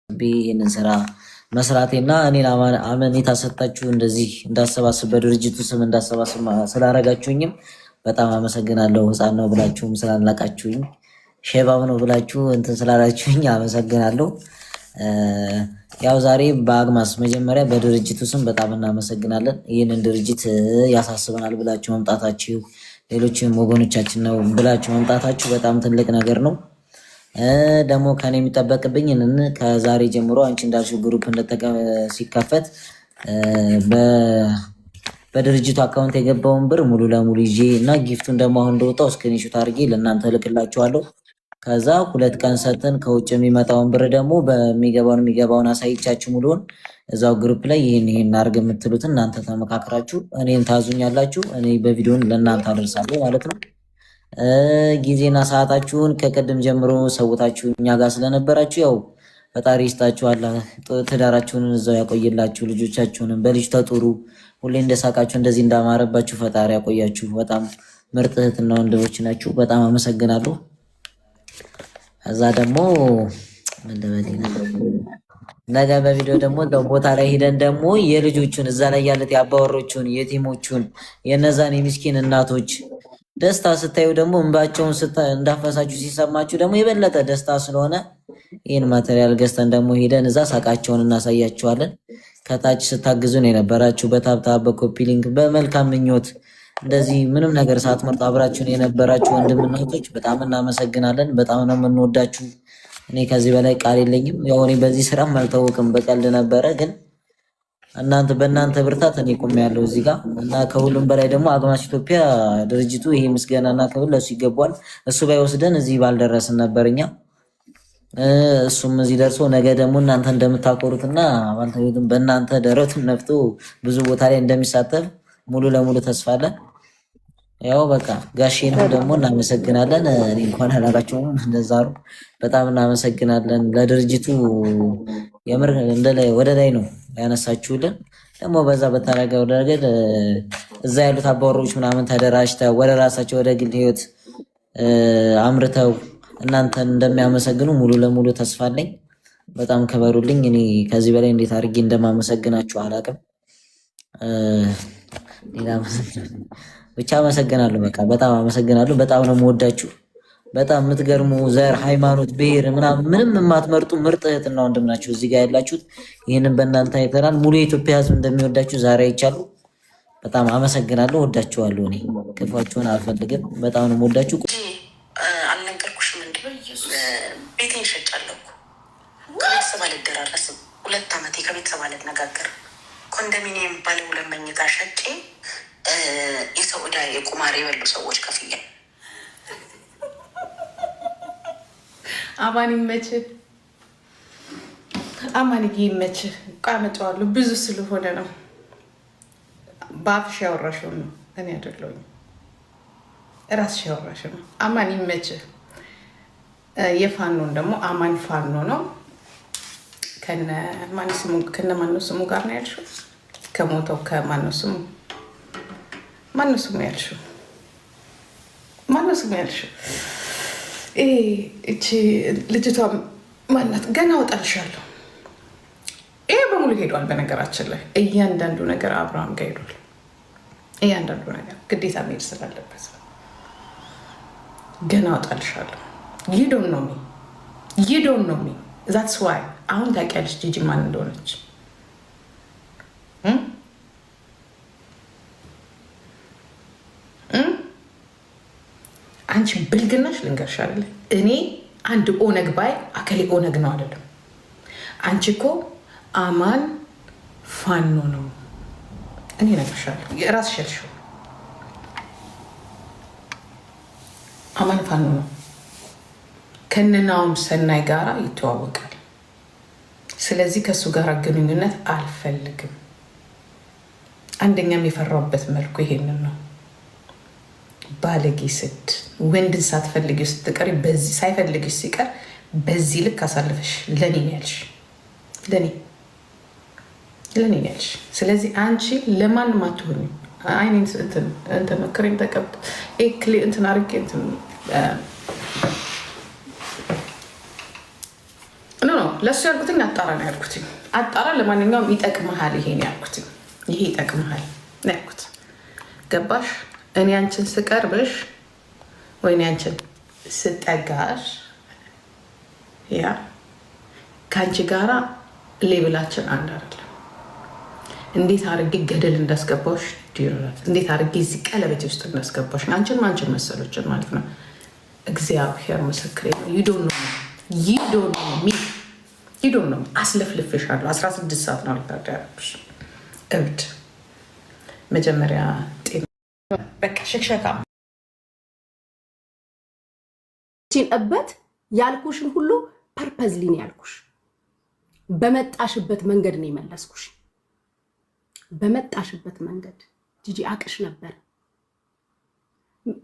ይህንን ስራ መስራቴና እኔን አመኔታ ሰጣችሁ እንደዚህ እንዳሰባስብ በድርጅቱ ስም እንዳሰባስብ ስላረጋችሁኝም በጣም አመሰግናለሁ። ህፃን ነው ብላችሁም ስላላቃችሁኝ ሼባም ነው ብላችሁ እንትን ስላላችሁኝ አመሰግናለሁ። ያው ዛሬ በአግማስ መጀመሪያ በድርጅቱ ስም በጣም እናመሰግናለን። ይህንን ድርጅት ያሳስበናል ብላችሁ መምጣታችሁ ሌሎችም ወገኖቻችን ነው ብላችሁ መምጣታችሁ በጣም ትልቅ ነገር ነው። ደግሞ ከኔ የሚጠበቅብኝ ከዛሬ ጀምሮ አንቺ እንዳልሽው ግሩፕ ሲከፈት በድርጅቱ አካውንት የገባውን ብር ሙሉ ለሙሉ ይዤ እና ጊፍቱን ደግሞ አሁን እንደወጣው ስክሪንሾት አድርጌ ለእናንተ እልክላችኋለሁ። ከዛ 2 ቀን ሰጥተን ከውጭ የሚመጣውን ብር ደግሞ የሚገባውን አሳይቻችሁ ሙሉውን እዛው ግሩፕ ላይ ይህን አድርግ የምትሉትን እናንተ ተመካክራችሁ እኔን ታዙኛላችሁ። እኔ በቪዲዮን ለእናንተ አደርሳለሁ ማለት ነው። ጊዜና ሰዓታችሁን ከቅድም ጀምሮ ሰውታችሁ እኛ ጋር ስለነበራችሁ ያው ፈጣሪ ይስጣችኋል። ትዳራችሁን እዛው ያቆይላችሁ። ልጆቻችሁንም በልጅ ተጡሩ። ሁሌ እንደሳቃችሁ እንደዚህ እንዳማረባችሁ ፈጣሪ ያቆያችሁ። በጣም ምርጥ እህትና ወንድሞች ናችሁ። በጣም አመሰግናለሁ። እዛ ደግሞ ነገ በቪዲዮ ደግሞ ቦታ ላይ ሄደን ደግሞ የልጆቹን እዛ ላይ ያለት የአባወሮቹን የቲሞቹን የነዛን የምስኪን እናቶች ደስታ ስታዩ ደግሞ እንባቸውን እንዳፈሳችሁ ሲሰማችሁ ደግሞ የበለጠ ደስታ ስለሆነ ይህን ማቴሪያል ገዝተን ደግሞ ሄደን እዛ ሳቃቸውን እናሳያችኋለን። ከታች ስታግዙን የነበራችሁ በታብታብ በኮፒ ሊንክ በመልካም ምኞት እንደዚህ ምንም ነገር ሳትመርጡ አብራችሁን የነበራችሁ ወንድምና እህቶች በጣም እናመሰግናለን። በጣም ነው የምንወዳችሁ። እኔ ከዚህ በላይ ቃል የለኝም። ያው እኔ በዚህ ስራም አልታወቅም፣ በቀልድ ነበረ ግን በእናንተ ብርታት እኔ ቆሜያለሁ እዚህ ጋር እና ከሁሉም በላይ ደግሞ አግማስ ኢትዮጵያ ድርጅቱ ይሄ ምስጋናና ክብር ለሱ ይገባዋል። እሱ ባይወስደን እዚህ ባልደረስን ነበርኛ። እሱም እዚህ ደርሶ ነገ ደግሞ እናንተ እንደምታቆሩትና ባልተቤቱም በእናንተ ደረቱን ነፍቶ ብዙ ቦታ ላይ እንደሚሳተፍ ሙሉ ለሙሉ ተስፋ አለን። ያው በቃ ጋሼንም ደግሞ እናመሰግናለን። እኔ እንኳን አላላችሁም እንደዛ ነው። በጣም እናመሰግናለን ለድርጅቱ የምር ወደ ላይ ነው ያነሳችሁልን። ደግሞ በዛ በተናገው ረገድ እዛ ያሉት አባወሮች ምናምን ተደራጅተው ወደ ራሳቸው ወደ ግል ህይወት አምርተው እናንተን እንደሚያመሰግኑ ሙሉ ለሙሉ ተስፋ አለኝ። በጣም ከበሩልኝ። እኔ ከዚህ በላይ እንዴት አድርጌ እንደማመሰግናችሁ አላውቅም። ሌላ ብቻ አመሰግናለሁ። በቃ በጣም አመሰግናለሁ። በጣም ነው የምወዳችሁ። በጣም የምትገርሙ ዘር፣ ሃይማኖት፣ ብሔር ምንም የማትመርጡ ምርጥ እህትና ወንድም ናችሁ እዚህ ጋር ያላችሁት። ይህንን በእናንተ አይተናል። ሙሉ የኢትዮጵያ ህዝብ እንደሚወዳችሁ ዛሬ አይቻሉ። በጣም አመሰግናለሁ። ወዳችኋለሁ። እኔ ክፋችሁን አልፈልግም። በጣም ነው የምወዳችሁ። አልነገርኩሽም እንዴ? ቤቴን ሸጫለሁ። ከቤተሰብ አልደራረስም። 2 ዓመቴ ከቤተሰብ አልነጋገርም። ኮንዶሚኒየም ባለ 2 መኝታ ሸጬ የሰው ዕዳ የቁማር የበሉ ሰዎች ከፍያ። አማን ይመችህ፣ አማንዬ ይመችህ። ቃመጫዋለሁ ብዙ ስለሆነ ነው። በአፍሽ ያወራሽው ነው፣ እኔ አይደለሁም። እራስሽ ያወራሽው ነው። አማን ይመችህ። የፋኖን ደግሞ አማን ፋኖ ነው። ከነ ማነው ስሙ ጋር ነው ያልሽው? ከሞተው ከማነው ስሙ ያልሽው? ማነው ስሙ ያልሽው? እቺ ልጅቷ ማናት? ገና አወጣልሻለሁ። ይሄ በሙሉ ሄዷል። በነገራችን ላይ እያንዳንዱ ነገር አብርሃም ጋር ሄዷል። እያንዳንዱ ነገር ግዴታ መሄድ ስላለበት ገና አወጣልሻለሁ። you don't know me that's why አሁን ታውቂያለሽ ጂጂ ማን እንደሆነች። አንቺ ብልግናሽ ልንገርሽ አይደለ? እኔ አንድ ኦነግ ባይ አከሌ ኦነግ ነው አይደለም። አንቺ እኮ አማን ፋኖ ነው። እኔ እነግርሻለሁ፣ የራስሽ ያልሽው አማን ፋኖ ነው። ከነናውም ሰናይ ጋራ ይተዋወቃል። ስለዚህ ከሱ ጋር ግንኙነት አልፈልግም። አንደኛም የፈራውበት መልኩ ይሄንን ነው። ባለጌ ስድ ወንድን ሳትፈልጊ ስትቀሪ በዚህ ሳይፈልግሽ ሲቀር በዚህ ልክ አሳልፈሽ ለኔ ያልሽ ለኔ ያልሽ። ስለዚህ አንቺ ለማንም አትሆኚ። አይኔን እንትን ክሬም ተቀብጥ እንትን አርቄ እንትን ለሱ ያልኩትኝ አጣራ ነው ያልኩትኝ። አጣራ ለማንኛውም ይጠቅምሃል፣ ይሄን ያልኩትኝ ይሄ ይጠቅምሃል ነው ያልኩት። ገባሽ? እኔ አንቺን ስቀርብሽ ወይኔ አንቺን ስጠጋሽ ያ ከአንቺ ጋራ ሌብላችን አንድ አይደለም። እንዴት አድርጌ ገደል እንዳስገባሽ ዲራት እንዴት አድርጌ እዚህ ቀለበት ውስጥ እንዳስገባሽ አንቺን ማንችን መሰሎችን ማለት ነው። እግዚአብሔር ምስክሬ ነው። ይዶን ነው አስለፍልፍሻለሁ። 16 ሰዓት ነው ልታደርብሽ እብድ መጀመሪያ በቃ ሸክሸካ እበት ያልኩሽን ሁሉ ፐርፐዝሊ ነው ያልኩሽ። በመጣሽበት መንገድ ነው የመለስኩሽ። በመጣሽበት መንገድ ጂጂ አቅሽ ነበር።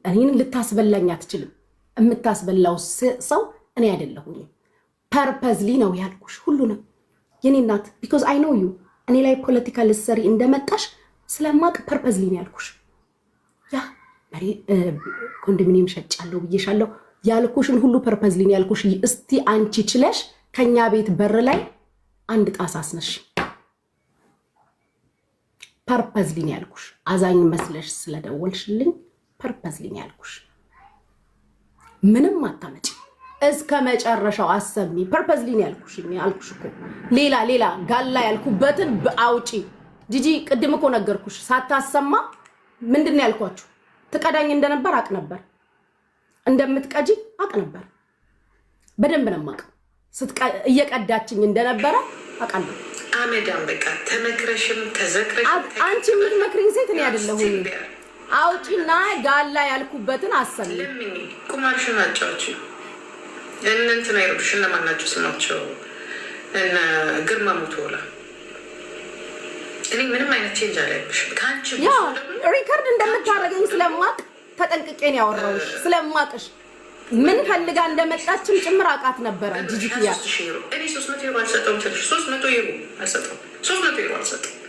እኔን ልታስበላኝ አትችልም። የምታስበላው ሰው እኔ አይደለሁኝ። ፐርፐዝሊ ነው ያልኩሽ ሁሉንም የኔ እናት ቢኮዝ አይ ኖ ዩ እኔ ላይ ፖለቲካል ሰሪ እንደመጣሽ ስለማቅ ፐርፐዝሊ ነው ያልኩሽ። ያ ኮንዶሚኒየም ሸጫለሁ ብዬሻለሁ ያልኩሽን ሁሉ ፐርፐዝሊ ነው ያልኩሽ። እስቲ አንቺ ችለሽ ከኛ ቤት በር ላይ አንድ ጣሳ አስነሽ። ፐርፐዝሊ ነው ያልኩሽ። አዛኝ መስለሽ ስለደወልሽልኝ ፐርፐዝሊ ነው ያልኩሽ። ምንም አታመጪ እስከ መጨረሻው አሰሚ። ፐርፐዝሊ ነው ያልኩሽ። ያልኩሽ እኮ ሌላ ጋላ ያልኩበትን አውጪ። ጂጂ ቅድም እኮ ነገርኩሽ ሳታሰማ ምንድን ነው ያልኳችሁ? ትቀዳኝ እንደነበር አቅ ነበር፣ እንደምትቀጂ አቅ ነበር። በደንብ ነው የማውቀው። እየቀዳችኝ እንደነበረ አውቃለሁ። አመዳም በቃ ተመክረሽም ተዘክረሽም አንቺ የምትመክሪኝ ሴት እኔ አይደለሁም። አውጪና ጋላ ያልኩበትን አሰሚ። ለምን ቁማርሽን አጫውቺ? እንትን አይሩሽ እነማን ናቸው ስማቸው? እነ ግርማ ሞቶላ። እኔ ምንም አይነት ቼንጅ አላየብሽም ከአንቺ ያ ሪከርድ እንደምታደርገኝ ስለማቅ ተጠንቅቄ ነው ያወራሁሽ። ስለማቅሽ ምን ፈልጋ እንደመጣችም ጭምር አውቃት ነበረ። ጂጂያ እኔ 300 ዩሮ አልሰጠውም ትልሽ 300 ዩሮ አልሰጠውም 300 ዩሮ አልሰጠውም።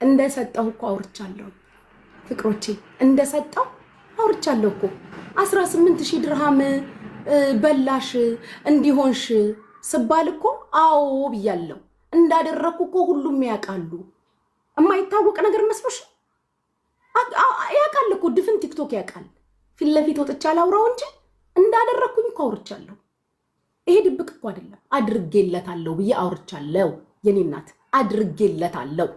እንደሰጠው እኮ አውርቻለሁ ፍቅሮቼ፣ እንደሰጠው አውርቻለሁ እኮ 18000 ድርሃም በላሽ እንዲሆንሽ ስባል እኮ አዎ ብያለሁ። እንዳደረኩ እኮ ሁሉም ያውቃሉ። የማይታወቅ ነገር መስሎሽ? ያውቃል እኮ ድፍን ቲክቶክ ያውቃል። ፊት ለፊት ወጥቻ ላውራው እንጂ እንዳደረኩኝ እኮ አውርቻለሁ። ይሄ ድብቅ እኮ አይደለም። አድርጌለታለሁ ብዬ አውርቻለሁ። የኔ እናት አድርጌለታለሁ።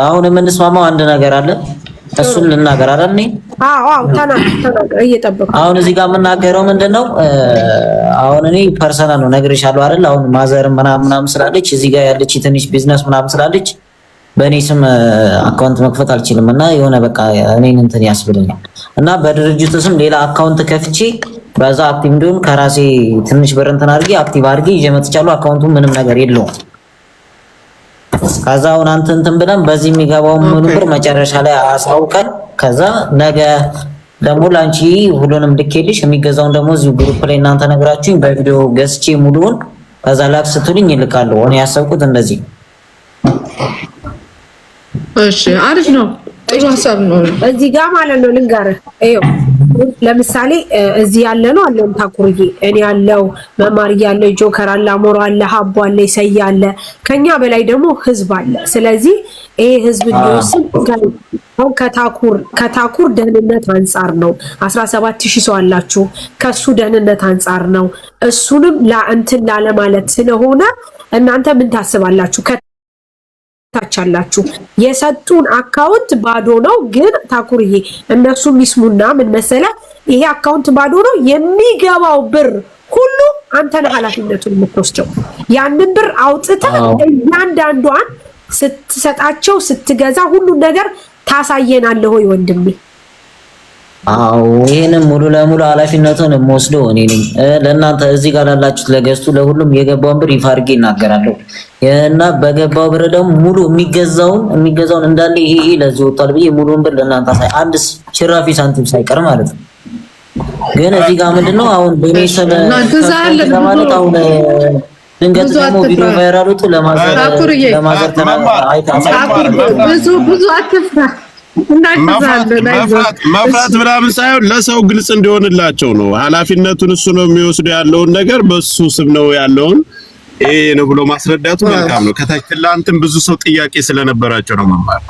አሁን የምንስማማው አንድ ነገር አለ። እሱን ልናገር አይደል? ተናገር እየጠበቁ። አሁን እዚህ ጋር የምናገረው ምንድነው? አሁን እኔ ፐርሰናል ነው ነግሬሻለሁ አይደል? አሁን ማዘር ምናምን ስላለች እዚህ ጋር ያለች ትንሽ ቢዝነስ ምናምን ስላለች በእኔ ስም አካውንት መክፈት አልችልም እና የሆነ በቃ እኔን እንትን ያስብለኛል እና በድርጅቱ ስም ሌላ አካውንት ከፍቼ በዛ አክቲቭ እንዲሆን ከራሴ ትንሽ ብር እንትን አድርጌ አክቲቭ አድርጌ ይዤ መጥቻለሁ። አካውንቱ ምንም ነገር የለውም። ከዛ አሁን አንተ እንትን ብለን በዚህ የሚገባው ምኑ ብር መጨረሻ ላይ አሳውቀን ከዛ ነገ ደግሞ ላንቺ ሁሉንም ልኬልሽ የሚገዛውን ደግሞ እዚሁ ግሩፕ ላይ እናንተ ነግራችሁኝ በቪዲዮ ገዝቼ ሙሉውን ከዛ ላክ ስትሉኝ ይልካለሁ። እኔ ያሰብኩት እንደዚህ። እሺ አሪፍ ነው። ጥሩ ሀሳብ ነው። እዚህ ጋር ማለት ነው ልንገርህ። ይኸው ለምሳሌ እዚህ ያለ ነው አለን ታኩርዬ፣ እኔ ያለው መማር ያለ ጆከር አለ፣ አሞራ አለ፣ ሀቦ አለ፣ ሰያ አለ፣ ከኛ በላይ ደግሞ ህዝብ አለ። ስለዚህ ይሄ ህዝብ ሊወስን ከታኩር ደህንነት አንጻር ነው 17000 ሰው አላችሁ። ከሱ ደህንነት አንጻር ነው። እሱንም ለእንትን ላለ ማለት ስለሆነ እናንተ ምን ታስባላችሁ? ታቻላችሁ የሰጡን አካውንት ባዶ ነው። ግን ታኩርዬ እነሱ ሚስሙና ምን መሰለ፣ ይሄ አካውንት ባዶ ነው። የሚገባው ብር ሁሉ አንተ ነህ ኃላፊነቱን የምትወስደው። ያንን ብር አውጥተህ እያንዳንዷን ስትሰጣቸው ስትገዛ ሁሉን ነገር ታሳየናለህ ወይ ወንድሜ? አዎ ይሄንን ሙሉ ለሙሉ ኃላፊነቱን የምወስደው እኔ ነኝ። ለእናንተ እዚህ ጋር ላላችሁት ለገዝቱ ለሁሉም የገባውን ብር ይፋ አድርጌ እናገራለሁ እና በገባው ብር ደግሞ ሙሉ የሚገዛውን እንዳለ ይሄ ለዚህ ወጣል ብዬ ሙሉውን ብር ለእናንተ አንድ ችራፊ ሳንቲም ሳይቀር ማለት ነው። ግን እዚህ ጋር ምንድነው አሁን በኔ ማለት አሁን ድንገት ደግሞ ቪዲዮ ቫይራል ወጡ ለማዘር ብዙ አትፍራ መፍራት ምናምን ሳይሆን ለሰው ግልጽ እንዲሆንላቸው ነው። ኃላፊነቱን እሱ ነው የሚወስዱ ያለውን ነገር በሱ ስም ነው ያለውን ይሄ ነው ብሎ ማስረዳቱ መልካም ነው። ከታችላንተም ብዙ ሰው ጥያቄ ስለነበራቸው ነው መማር።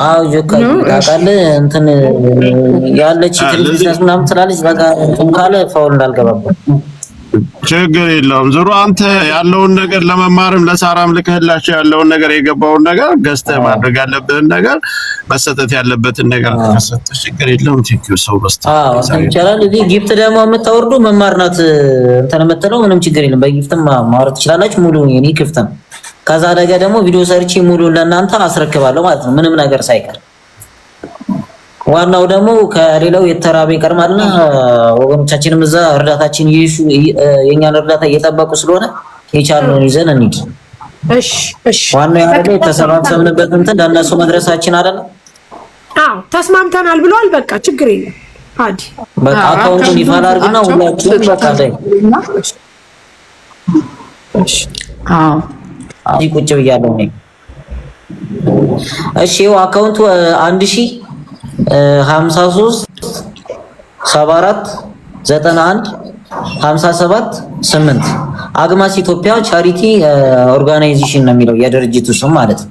አው ጆካይ ታውቃለህ እንትን ያለች ትልልቅ ምናምን ትላለች። በቃ ካለ ፋውል እንዳልገባበት ችግር የለውም። ዞሮ አንተ ያለውን ነገር ለመማርም ለሳራም ልከህላቸው ያለውን ነገር የገባውን ነገር ገዝተህ ማድረግ ያለብህን ነገር መሰጠት ያለበትን ነገር ተሰጠ። ችግር የለውም። ቲኪው ሰው ይቻላል። እዚህ ጊፍት ደግሞ የምታወርዱ መማርናት እንትን የምትለው ምንም ችግር የለም። በጊፍትም ማውራት ትችላላችሁ። ሙሉ የኔ ክፍት ነው። ከዛ ነገ ደግሞ ቪዲዮ ሰርቼ ሙሉ ለእናንተ አስረክባለሁ ማለት ነው፣ ምንም ነገር ሳይቀር። ዋናው ደግሞ ከሌላው የተራበ ይቀርማልና ወገኖቻችንም እዛ እርዳታችን የኛን እርዳታ እየጠበቁ ስለሆነ የቻልነውን ይዘን እንሂድ። እሺ ዋናው ያለው ተሰባሰብንበት እንትን ለእነሱ መድረሳችን አይደል? አዎ ተስማምተናል ብለዋል። በቃ ችግር የለም። አዲ በቃ አካውንቱን ይፋል አድርግና ሁላችሁም በቃ ላይ እዚህ ቁጭ ብያለሁ እኔ። እሺ ይኸው አካውንቱ 1053 74 91 57 8 አግማስ ኢትዮጵያ ቻሪቲ ኦርጋናይዜሽን ነው የሚለው የድርጅቱ ስም ማለት ነው።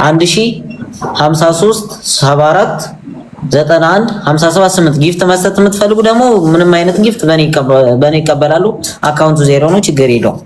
1053 74 91 57 8 ጊፍት መስጠት የምትፈልጉ ደግሞ ምንም አይነት ጊፍት በኔ ይቀበላሉ። አካውንቱ ዜሮ ነው፣ ችግር የለውም።